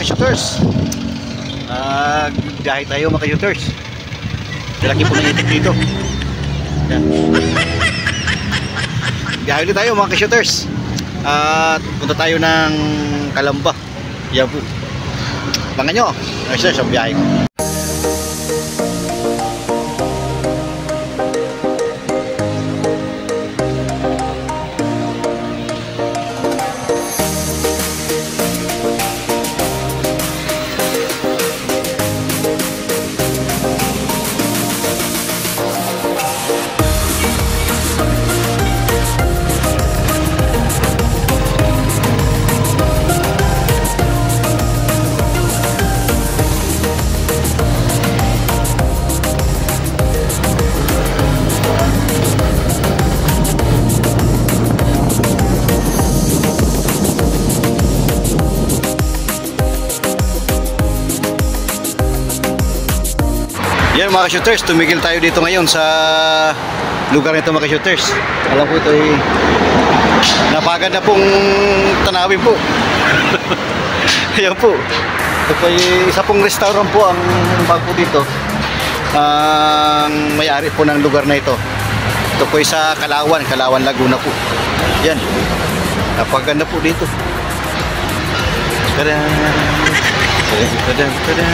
ka-shooters. Biyahe tayo mga ka-shooters. Laki po ng itik dito. Yan. Biyahe ulit tayo mga ka-shooters. At punta tayo ng Calamba. Yan po. Abangan nyo. Ka-shooters ang biyahe ko. Yan mga ka-shooters, tumigil tayo dito ngayon sa lugar nito mga ka-shooters. Alam ko ito ay napaganda pong tanawin po. Ayan po. Ito po ay isa pong restaurant po ang bago dito. Ang may-ari po ng lugar na ito. Ito po ay sa Kalawan, Laguna po. Yan. Napaganda po dito. Tada! Tada! Tada!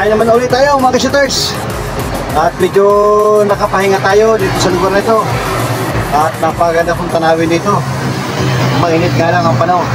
Kaya naman ulit tayo mga ka-shooters. At medyo nakapahinga tayo dito sa lugar na ito. At napaganda pong tanawin dito. Mainit nga lang ang panahon.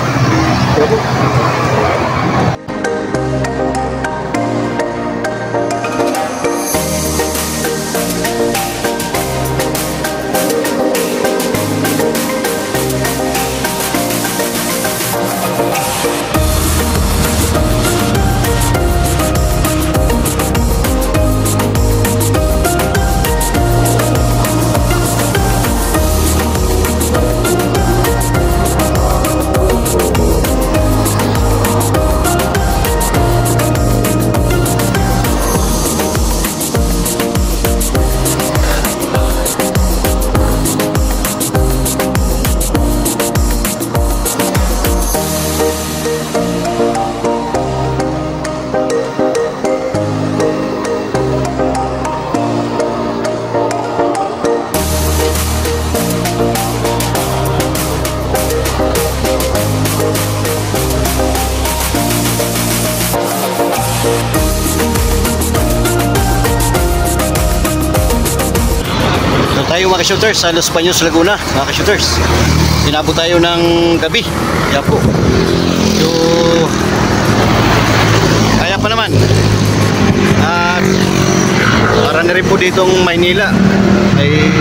tayo mga ka-shooters sa Los Baños, Laguna mga ka-shooters. Inabot tayo ng gabi. Yan po. So, kaya pa naman. At para na rin po ditong Maynila ay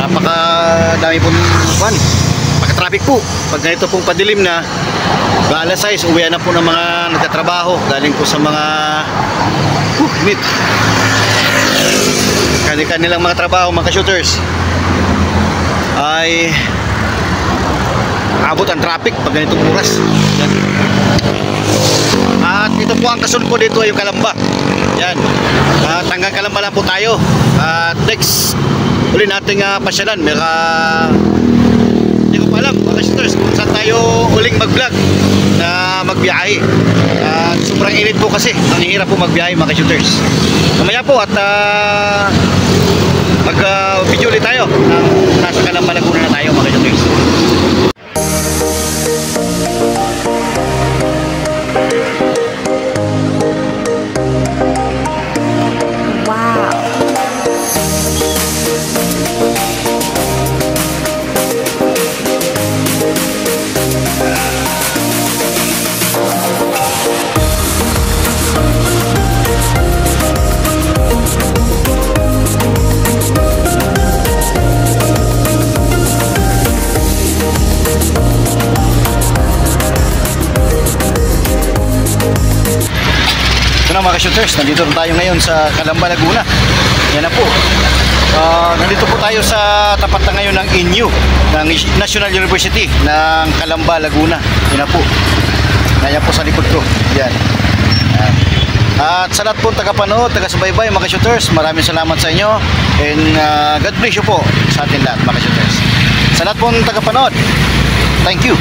napakadami pong traffic po. Pag ganito pong padilim na, alas 6, uwian na po ng mga nagtatrabaho galing po sa mga meet kanilang mga trabaho mga ka-shooters ay abot ang traffic pag ganitong oras. Yan. At ito po ang kasunod po dito ay yung Calamba. Yan. At hanggang Calamba lang po tayo. At next uli nating pasyalan. Hindi ko pa alam mga ka-shooters kung saan tayo uling mag-vlog na magbiyahe. Sobrang init po kasi. Ang hirap po magbiyahe mga ka-shooters. Mamaya po at mag-video ulit tayo. Nasa Calamba Laguna na tayo mga ka-shooters. Mga ka-shooters, nandito tayo ngayon sa Calamba, Laguna. Yan na po. Nandito po tayo sa tapat na ngayon ng INU, ng National University ng Calamba, Laguna. Yan na po. Yan po sa likod ko. Yan. At sa lahat po tagapanood, taga-subaybay mga ka-shooters, maraming salamat sa inyo. And God bless you po sa atin lahat mga ka-shooters. Sa lahat po tagapanood, thank you.